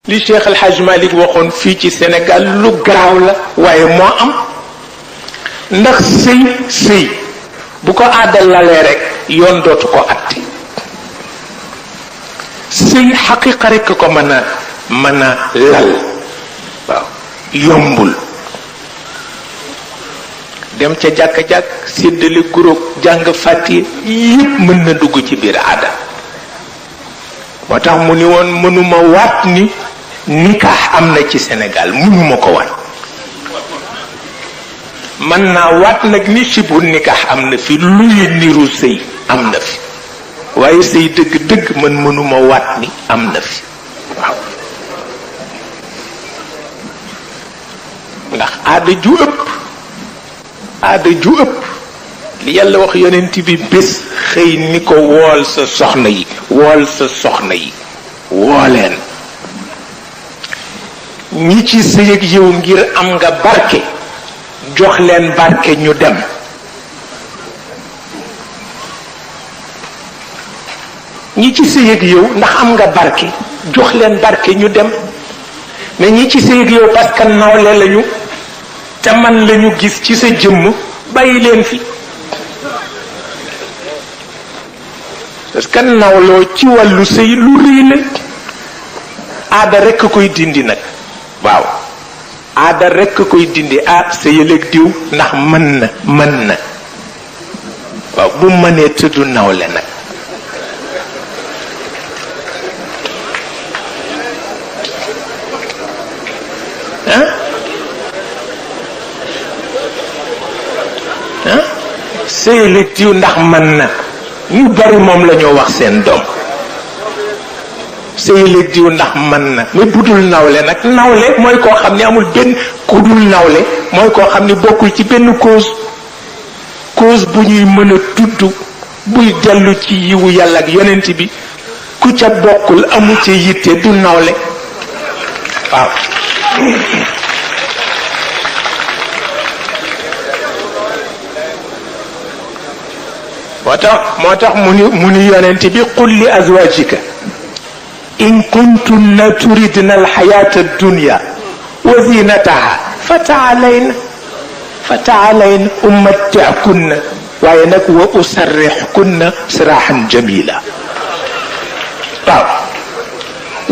li Cheikh El Hadj Malick waxoon fii ci Sénégal lu garaaw la waaye moo am ndax sëy bu ko aadal lalee rek yoon dootu ko atti sëy xaqiqa rek ko mën a lal waaw yombul dem ca jàkk-jàkk séddale guróog jàng fàtti yépp mën na dugg ci biir aada moo tax mu ni woon mënuma waat ni nikaax am na ci Sénégal mënuma ko waat mën naa waat nag ni sibu nikaax am na fi luy niru sëy am na fi waaye sëy dëgg-dëgg man mënuma waat ni am na fi waaw ndax aada ju ëpp li yàlla wax yonent bi bés xëy ni ko wool sa soxna yi wooleen ñi ci sëy ak yow ngir am nga barke jox leen barke ñu dem ñi ci sëy ak yow ndax am nga barke jox leen barke ñu dem mais ñi ci sëy ak yow parce que nawle lañu te man lañu gis ci sa jëmm bàyyi leen fi parce que nawloo ci wàllu sëy lu rëy la aada rekk koy dindi nag waaw aada rekk koy dindi sëyal ak diw ndax mën na waaw bu mënee tëddu nawle nag sëyal ak diw ndax mën na ñu bari moom la ñoo wax seen doom sëyal ak diw ndax mën na mais budul nawle nag nawle mooy koo xam ne amul benn ku dul nawle mooy koo xam ne bokkul ci benn cause bu ñuy mën a tudd buy dellu ci yiwu yàlla ak yonent bi ku ca bokkul amu ca yitte du nawle waaw moo tax mu ni yonent bi qul li azwajika in kuntunna turidna alxayata addunya wa zinataha fataalayna umatti'kunna waaye nag wa usarrixkunna sirahan jamila waaw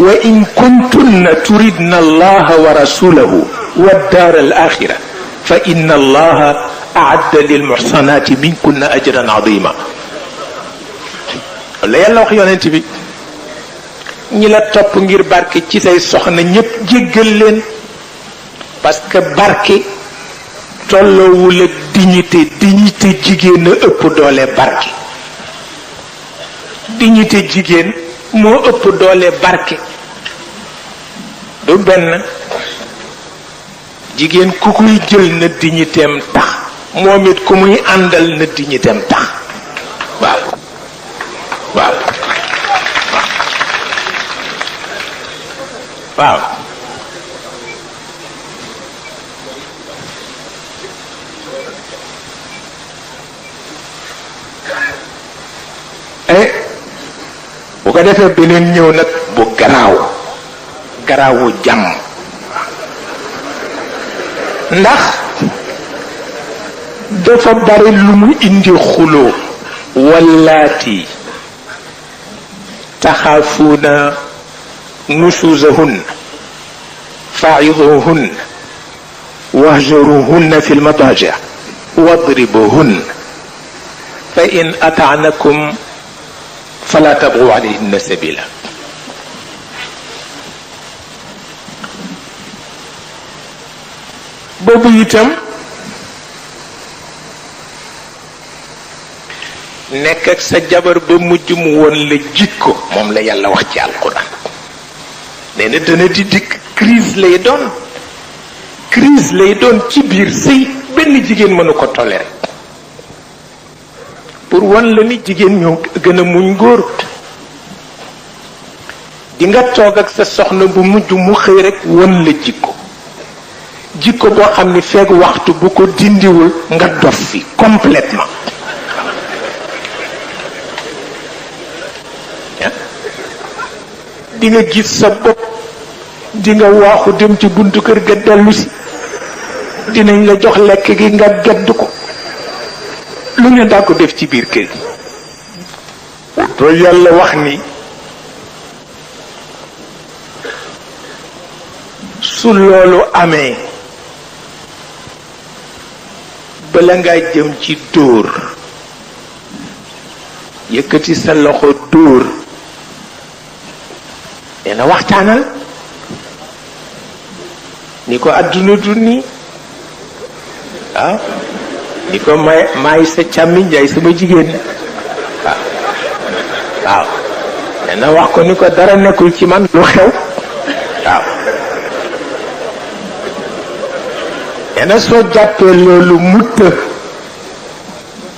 wa in kuntunna turidna allaha wa rasulahu والدار الآخرة فإن الله أعد للمحصنات منكن أجرا عظيما la yàlla wax yonent bi ñi la topp ngir barke ci say soxna ñépp jéggal leen parce que barke tolloowul ak dignité jigéen a ëpp doole barke dignité jigéen moo ëpp doole barke du benn jigéen ku kuy jël na dignitéem tax moom it ku muy àndal na dignitéem tax waaw bu ko defee beneen ñëw nag bu garaawu jàmm ndax dafa bari lu mu indi xuloo wallaati taxaafuuna nushuzahunna fa'iduhunna wahjuruhunna fi lmadaaji wadribuhunna fa in ata'nakum fala tabghu alayhinna sabila boobu itam nekk ak sa jabar ba mujj mu woon la jikko moom la yàlla wax ci alquran nee na dana di dikk crise lay doon ci biir sëy benn jigéen mënu ko toléré pour wan la ni jigéen ñoo gën a muñ góor di nga toog ak sa soxna bu mujj mu xëy rek won la jikko boo xam ni feeg waxtu bu ko dindiwul nga dof fi complètement di nga gis sa bopp di nga waaxu dem ci buntu kër ga dellu si dinañ la jox lekk gi nga gedd ko lu ne daa ko def ci biir kër gi to yàlla wax ni su loolu amee bala ngaa jëm ci dóor yëkkati sa loxo dóor nee na waxtaanal ni ko àdduna du nii waaw ni ko maay sa càmmiñ jaay sama jigéen waaw nee na wax ko ni ko dara nekkul ci man lu xew waaw nee na soo jàppee loolu mutta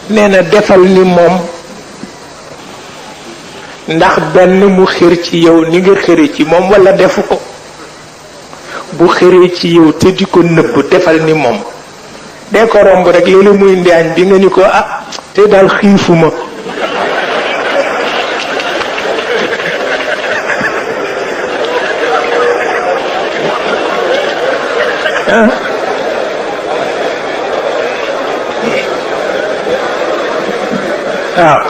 nee na defal ni moom ndax benn mu xër ci yow ni nga xëre ci moom walla defu ko bu xëree ci yow te di ko nëbb defal ni moom dee ko romb rek léeg-léeg muy indi añ bi nga ni ko ah te daal xiifuma waaw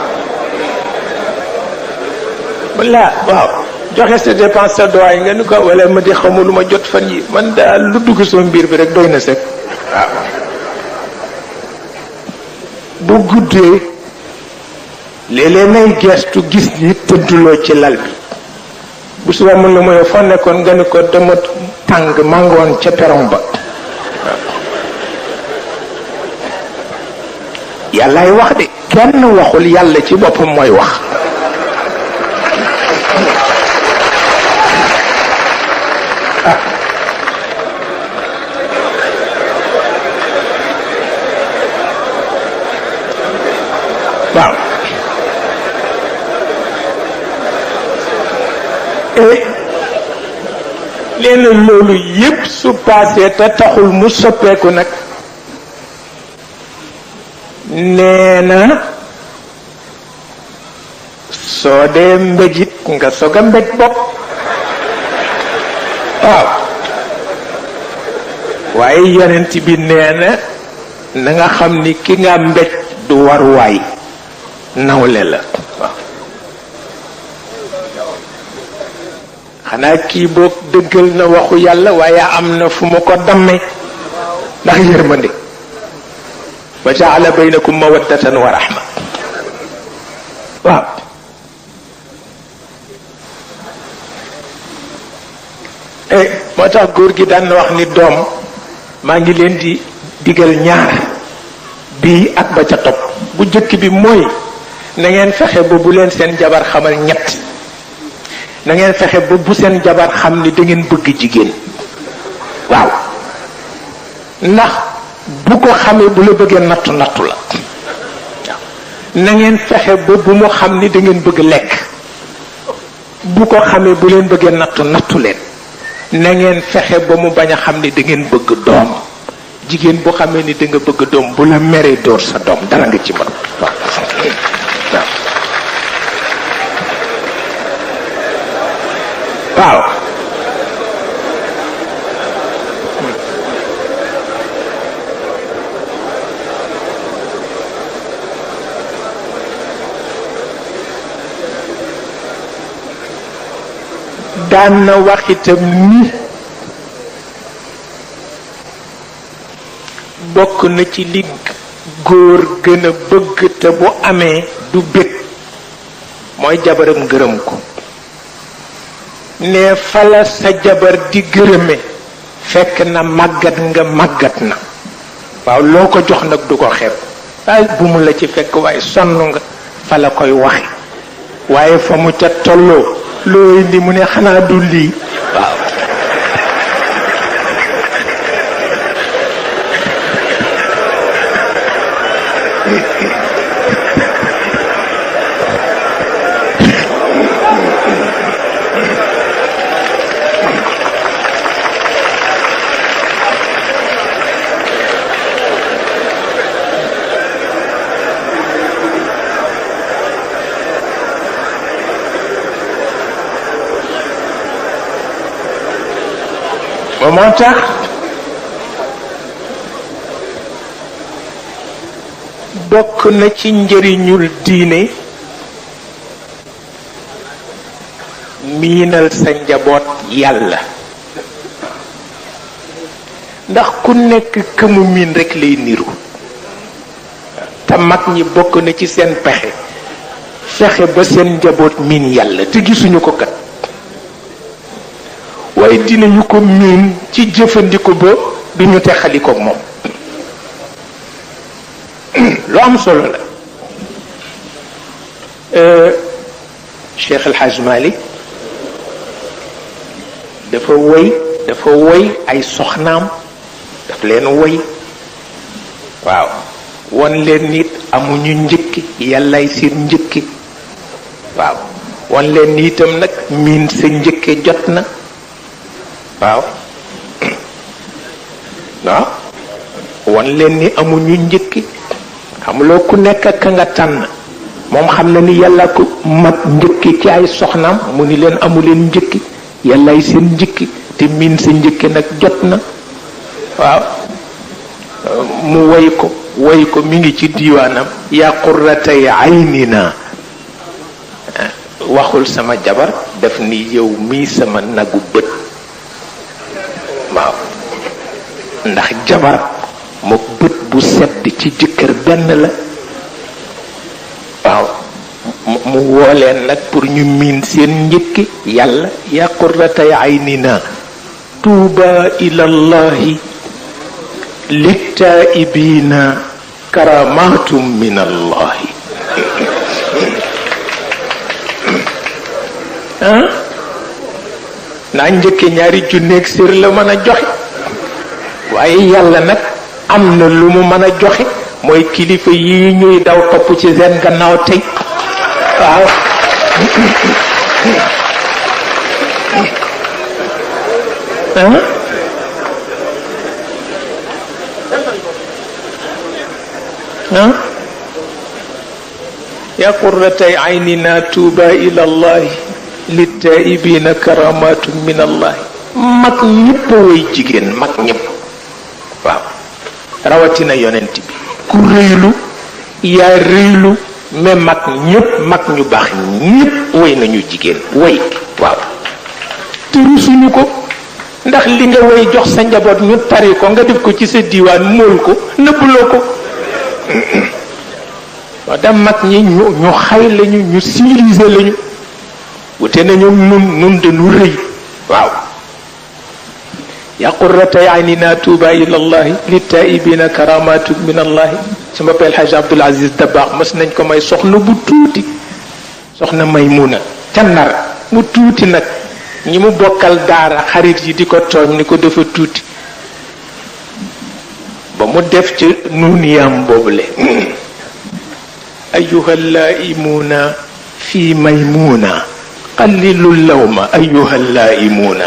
walla waaw joxe sa dépense sa doy nga ni ko wala ma di xamul lu ma jot fan yi man daal lu dugg sama mbir bi rek doy na sëkk waaw bu guddee léeg-léeg may gestu gis ni tëdduloo ci lal bi bu suba mën la mooy foo nekkoon nga ni ko dama tàng màngoon ca peron ba yàllaay wax de kenn waxul yàlla ci boppam mooy wax waaw nee na loolu yépp su paasee te taxul mu soppeeku nag nee na soo dee mbégit nga soog a mbég bopp waaw waaye yonent bi nee na nga xam ni ki nga mbég du war waay nawle la waaw xanaa kii boog dëggal na waxu yàlla waaye am na fu mu ko damme ndax yërmande wa jaala baynakum mawaddatan wa rahma waaw moo tax góor gi daan na wax ni doom maa ngi leen di digal ñaar bii ak ba ca topp bu jëkk bi mooy na ngeen fexe ba bu leen seen jabar xamal ñett na ngeen fexe ba bu seen jabar xam ni da ngeen bëgg jigéen waaw ndax bu ko xamee bu la bëggee nattu nattu la waaw na ngeen fexe ba bu mu xam ni da ngeen bëgg lekk bu ko xamee bu leen bëggee nattu nattu leen na ngeen fexe ba mu bañ a xam ni da ngeen bëgg doom jigéen bu xamee ni da nga bëgg doom bu la meree dóor sa doom dara nga ci mën waaw waaw daan na wax itam ni bokk na ci li góor gën a bëgg te bu amee du bég mooy jabaram gërëm ko ne fala sa jabar di gërëme fekk na màggat nga màggat na waaw loo ko jox nag du ko xeeb ay bu mu la ci fekk waaye sonn nga fa la koy waxe waaye fa mu ca tolloo loo indi mu ne xanaa du lii waaw moo tax bokk na ci njëriñul diine miinal sa njaboot yàlla ndax ku nekk këmu miin rekk lay niru te mag ñi bokk na ci seen pexe fexe ba seen njaboot miin yàlla te gisuñu ko kat waaye dinañu ko miin ci jëfandiko ba duñu texalikook moom lu am solo la Cheikh El Hadj Malick dafa woy ay soxnaam daf leen woy waaw won leen nit amuñu njëkki yàllaay seen njëkki waaw won leen ni itam nag miin sa njëkke jot na waaw waaw won leen ni amuñu njëkki xamuloo ku nekk ak ka nga tànn moom xam na ni yàlla ko mat njëkki ci ay soxnaam mu ni leen amuleen njëkki yàllaay seen njëkki te miin sa njëkke nag jot na waaw mu woy ko mi ngi ci diiwaanam yaa qurratay aynina waxul sama jabar daf ni yow mii sama nagu bët waaw ndax jabar mook bët bu sedd ci jëkkër benn la waaw mu wooleen nag pour ñu miin seen njëkki yàlla yaa qurratay aynina tuuba ilallahi littaibina karamatum min allahi naa njëkke ñaari junneeg sér la mën a joxe waaye yàlla nag am na lu mu mën a joxe mooy kilifa yi ñuy daw topp ci seen gannaaw tey waaw يا قرة عيننا توبى إلى الله للتائبين كرامات من الله mag ñëpp way jigéen mag ñëpp waaw rawatina yonent bi ku rëylu yaa rëylu mais mag ñëpp mag ñu baax ñëpp way nañu jigéen way waaw te rusuñu ko ndax li nga way jox sa njaboot ñu tari ko nga def ko ci sa diiwaan mool ko nëbbuloo ko wax da mag ñi ñu xay lañu ñu civilisé lañu wute nañu nun dañu rëy waaw ya qurrata aynina tuuba ila allahi littaibina karamatu min allahi sama peel Haj Abdul Aziz Dabakh mas nañ ko may soxna bu tuuti soxna Maymuna ca Ndar mu tuuti nag ñi mu bokkal daara xarit yi di ko tooñ ni ko dafa tuuti ba mu def ci nuuniyam boobule ayuha laimuna fi maymuna qallilu lawma ayuha laimuna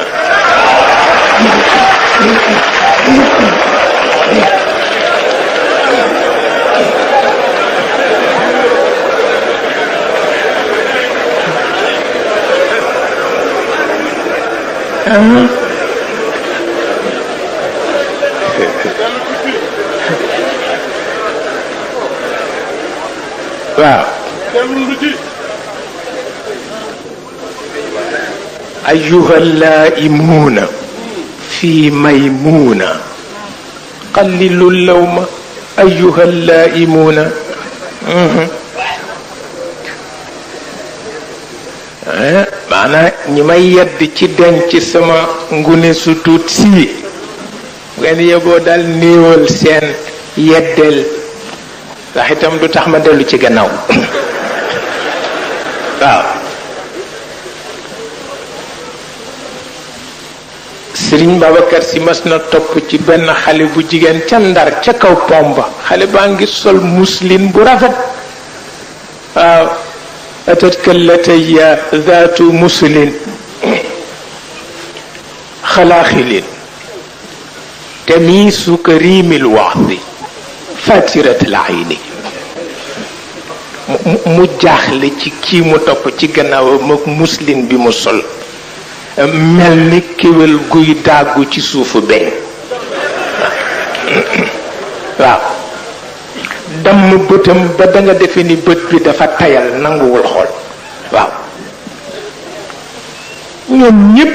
waaw أيها اللائمون في ميمونة قللوا اللوم أيها اللائمون maanaam ñi may yedd ci denc sama ngune su tuut sii ngeen yeboo daal néewal seen yeddeel ndax itam du tax ma dellu ci gannaaw waaw Sëriñ Babacar Si mas na topp ci benn xale bu jigéen ca Ndar ca kaw pomba xale baa ngi sol muslin bu rafet waaw atatka lataya zaatu muslin xalaaxilin tamiisu karimil waxdi fatirat al ayni mu jaaxle ci kii mu topp ci gannaawam ak muslin bi mu sol mel ni kéwél guy dàggu ci suufu beñ waaw damm bëtam ba da nga defe ni bët bi dafa tayal nanguwul xool waaw ñoom ñépp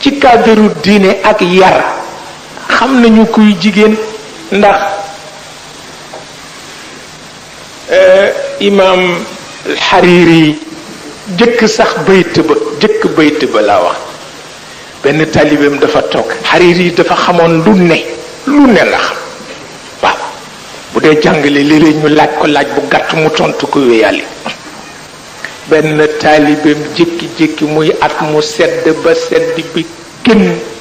ci cadre diine ak yar xam nañu kuy jigéen ndax imam Hariri jëkk sax jëkk bayt ba laa wax benn talibeem dafa toog Hariri dafa xamoon lu ne la xam waaw bu dee jàngale léeg-léeg ñu laaj ko laaj bu gàtt mu tontu ko wéyàlli benn taalibeem jékki-jékki muy at mu sedd ba sedd bi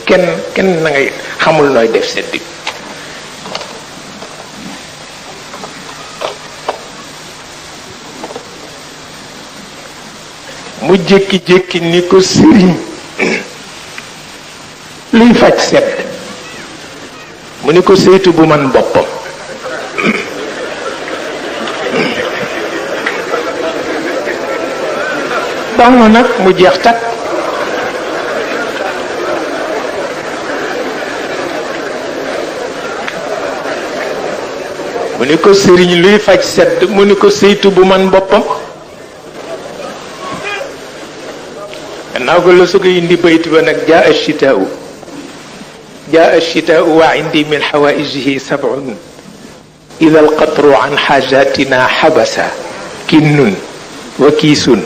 kenn na ngay xamul nooy def sedd bi mu jékki-jékki ni ko sëriñ luy faj sedd mu ni ko saytu bu man boppam baax na nag mu jeex takk mu ni ko sëriñ luy faj sedd mu ni ko saytu bu man boppam gannaaw ko la su ko indi bayt ba nag jaa ashitaau wa indi min xawaijihi sab'un ida alqatru an xaajatina xabasa kinnun wa kiisun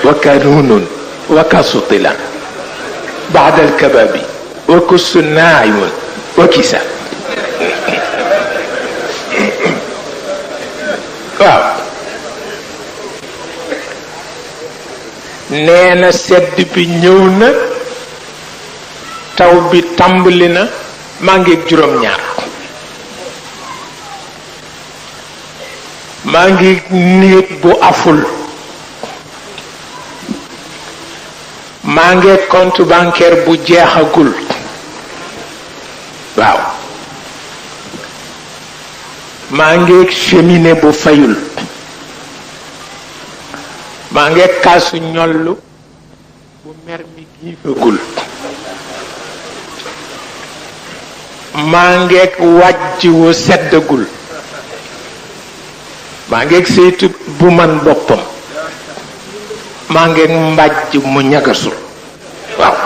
wa kanuunun wa kasutila baada alkababi wa kussun naaimun wa kisa waaw nee na sedd bi ñëw na taw bi tàmbali na maa ngi juróom-ñaar maa ngi néeg bu aful maa ngi compte bancaire bu jeexagul waaw maa ngi cheminée bu fayul maa ngi kaasu ñollu bu mer mi giifagul maa ngi wàjj wu seddagul maa ngi saytu bu man boppam maa ngi mbàjj mu ñagasul waaw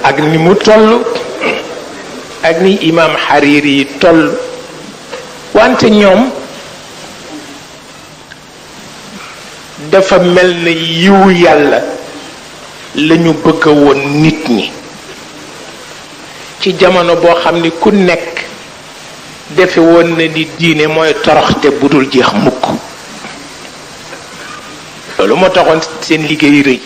ak ni mu toll ak ni imam Hariri yi toll wante ñoom dafa mel na yiwu yàlla lañu bëgg woon nit ñi ci jamono boo xam ni ku nekk defe woon na ni diine mooy toroxte bu dul jeex mukk loolu moo taxoon seen liggéey rëy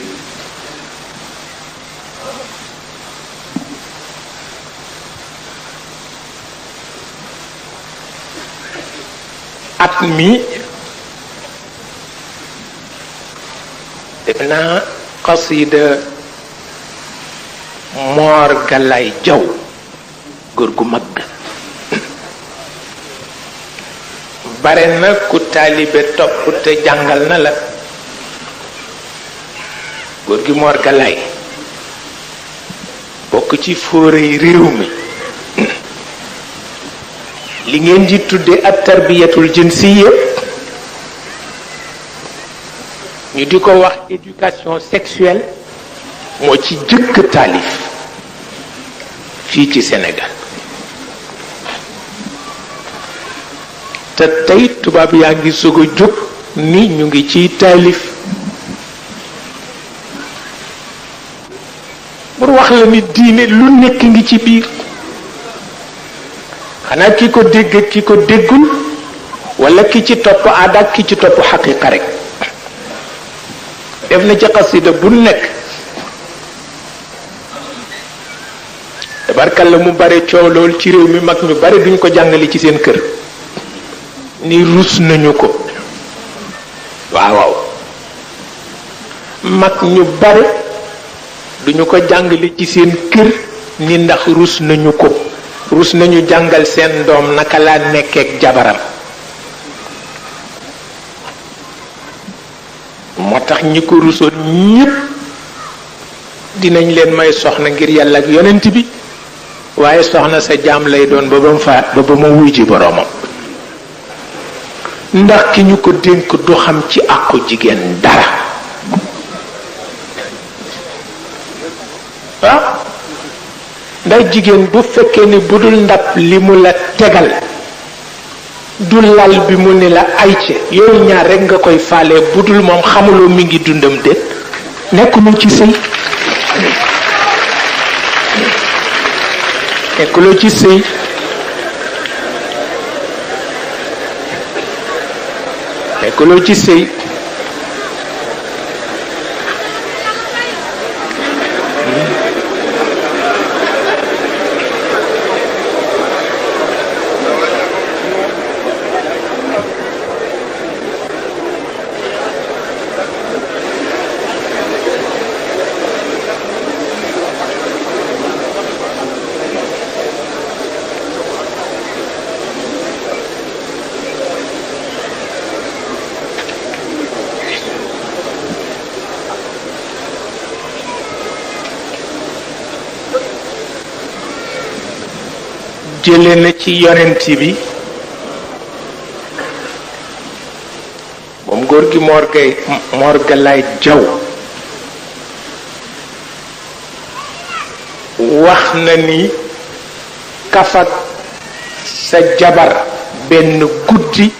at mi def naa qasida Moor Galaay Jaw góor gu mag bare na ku taalibe topp te jàngal na la góor gi Moor Galaay bokk ci fóorey réew mi li ngeen di tudde ak tarbiyatul jinsiya ñu di ko wax éducation sexuelle moo ci jëkk taalif fii ci Sénégal te tey tubaab yaa ngi soog a jóg ni ñu ngi ciy taalif pour wax la ni diine lu nekk ngi ci biir xanaa ki ko dégg ki ko déggul wala ki ci topp aada ki ci topp xaqiqa rek def na ci xasida bu nekk tabarkalla mu bare coow lool ci réew mi mag ñu bare duñ ko jàngale ci seen kër ni rus nañu ko waaw waaw mag ñu bare duñu ko jàngale ci seen kër ni ndax rus nañu ko rus nañu jàngal seen doom naka laa nekkeek jabaram moo tax ñi ko rusoon ñépp dinañ leen may soxna ngir yàlla ak yonent bi waaye soxna sa jaam lay doon ba mu faat ba mu wuy ji boroomam ndax ki ñu ko dénk du xam ci àqu jigéen dara ndax jigéen bu fekkee ni bu dul ndab li mu la tegal du lal bi mu ni la ayce yooyu ñaar rekk nga koy faale bu dul moom xamuloo mi ngi dundam déet nekkuloo ci sëy nekkuloo ci sëy nekkuloo ci sëy jële na ci yonent bi moom góor gi Mor Galaay Jaw wax na ni kafak sa jabar benn guddi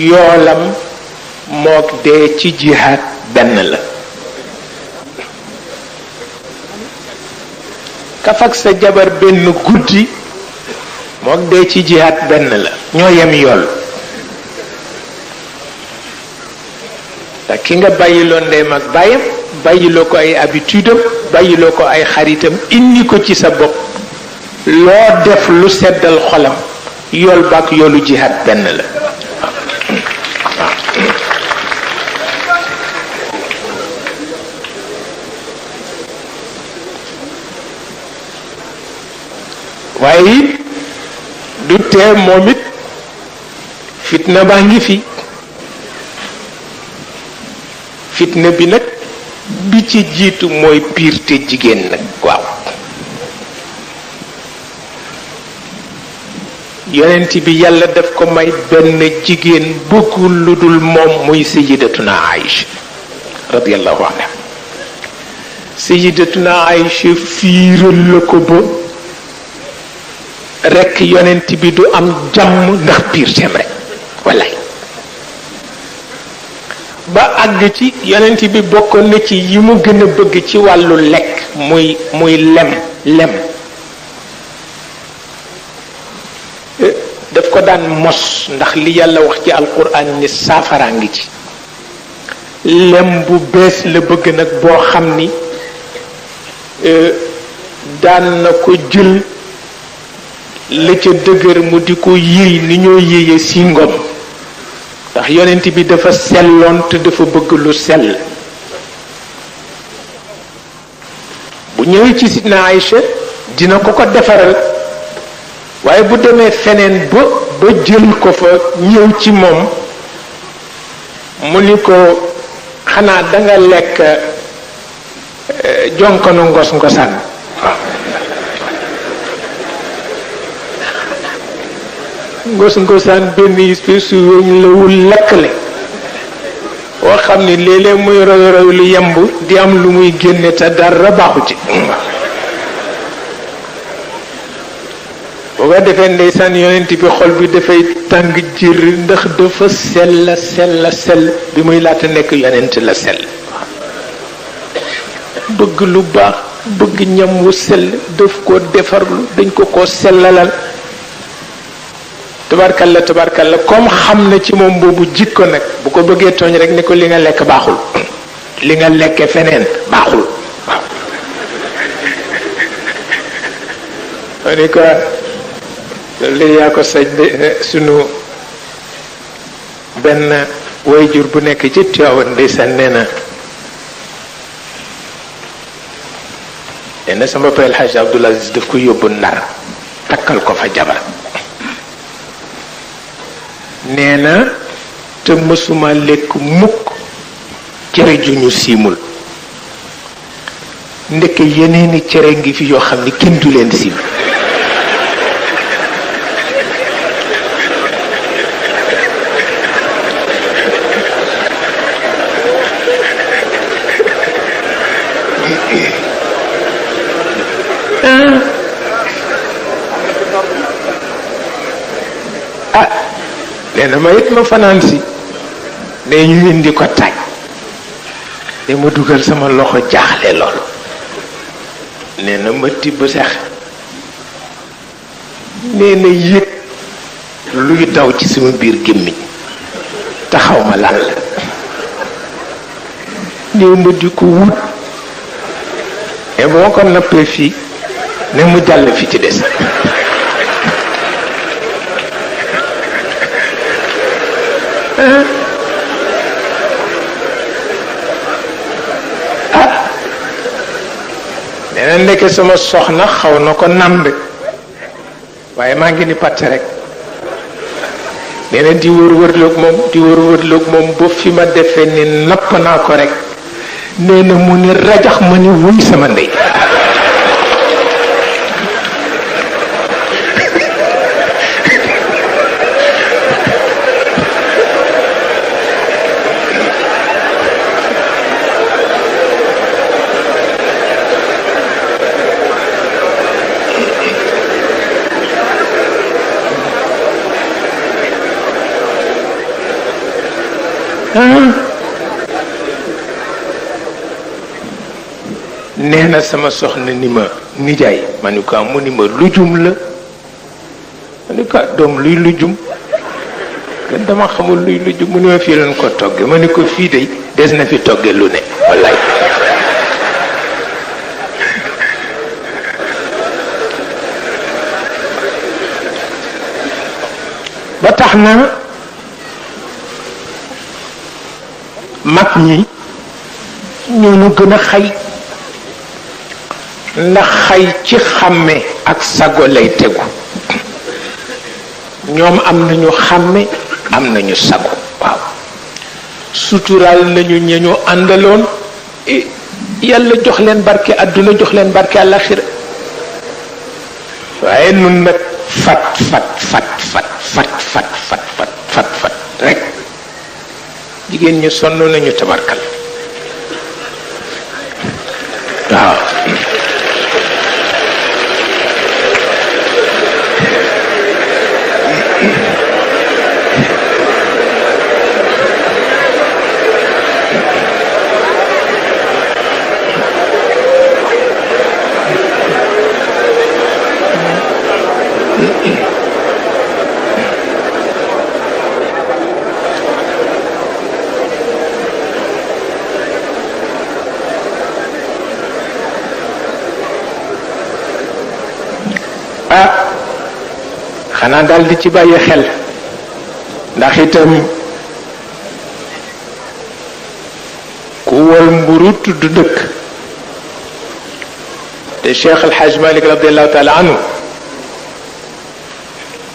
yoolam mook dee ci jihaad benn la kafak sa jabar benn guddi mook dee ci jihaat benn la ñoo yem yool te ki nga bàyyiloo ndeyam ak bàyyam bàyyiloo ko ay habitude am bàyyiloo ko ay xaritam indi ko ci sa bopp loo def lu seddal xolam yool baak yoolu jihaat benn la waaye it du tee moom it fitna baa ngi fi fitna bi nag bi ci jiitu mooy piirte jigéen nag waaw yonent bi yàlla daf ko may benn jigéen bëggul lu dul moom muy sayyidatuna Aïcha radiyallahu anha sayyidatuna Aïcha fiiral la ko ba rekk yonent bi du am jàmm ndax piirteem rek wallaay ba àgg ci yonent bi bokkoon na ci yi mu gën a bëgg ci wàllu lekk muy lem daf ko daan mos ndax li yàlla wax ci alquran ni saafaraa ngi ci lem bu bees la bëgg nag boo xam ni daan na ko jël la ca dëgër mu di ko yëy ni ñoo yëye si ngom ndax yonent bi dafa selloon te dafa bëgg lu sell bu ñëwee ci sidna Aïcha dina ko ko defaral waaye bu demee feneen ba jël ko fa ñëw ci moom mu ni ko xanaa danga lekk jonkanu ngos-ngosaan ngos-ngosaan benn espèce weñ la wul lakkale woo xam ni léeg-léeg muy roy lu yemb di am lu muy génne te dara baaxu ci boo ko defee ndeysaan yonent bi xol bi dafay tàng jër ndax dafa sell bi muy laata nekk yonent la sell bëgg lu baax bëgg ñam wu sell daf ko defarlu dañ ko sellalal tabarkalla comme xam na ci moom boobu jikko nag bu ko bëggee tooñ rek ni ko li nga lekk baaxul li nga lekke feneen baaxul waaw ma ni ko loolu yaa ko sañ sunu benn wayjur bu nekk ci Tiwaawan ndeysaan nee na nee na sama papa El Hadj Abdoul Aziz daf ko yóbbu Ndar takkal ko fa jabar nee na te mësuma lekk mukk cere ju ñu siimul ndeke yeneeni cere ngi fi yoo xam ni kenn du leen siim nee na ma it ma fanaan si ne ñu indi ko taaj ne ma dugal sama loxo jaaxle loolu nee na ma tibb sax nee na yëg luy daw ci sama biir gémmiñ taxaw ma lan la néew ma di ko wut et boo ko nappee fii ne mu jàll fi ci des nee na ndeke sama soxna xaw na ko nambe waaye maa ngi ni patt rek nee na di wër-wërloog moom ba fi ma defee ni napp naa ko rek nee na mu ni rajax ma ni wuy sama ndey nee na sama soxna ni ma nijaay ma ni ko mu ni ma lujum la ma ni ko doom luy lujum kenn dama xamul luy lujum mu ni ma fii lañ ko togge ma ni ko fii de des na fi togge lu ne wallaay ba tax na mag ñi ñoo ñu gën a xay ndax xay ci xàmme ak sago lay tegu ñoom am nañu xàmme am nañu sago waaw suturaal nañu ñi ñu àndaloon yàlla jox leen barke àdduna jox leen barke àllaxira waaye nun nag fat rek jigéen ñi sonn nañu tabarkal waaw xanaa daal di ci bàyyi xel ndax itam ku wal mburu tudd dëkk te Cheikh El Hadj Malick radiallahu taala anhu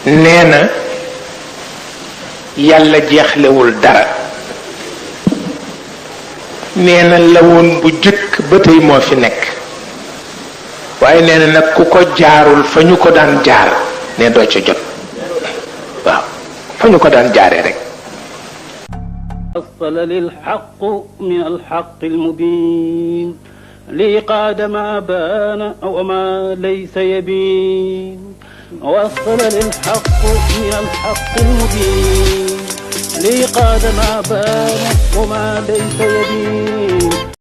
nee na yàlla jeexlewul dara nee na la woon bu jëkk ba tey moo fi nekk waaye nee na nag ku ko jaarul fa ñu ko daan jaar ne doo ca jot waaw fa ñu ko daan jaaree rek وصل للحق من الحق المبين لي قاد ما بان وما ليس يبين وصل للحق من الحق المبين لي قاد ما بان وما ليس يبين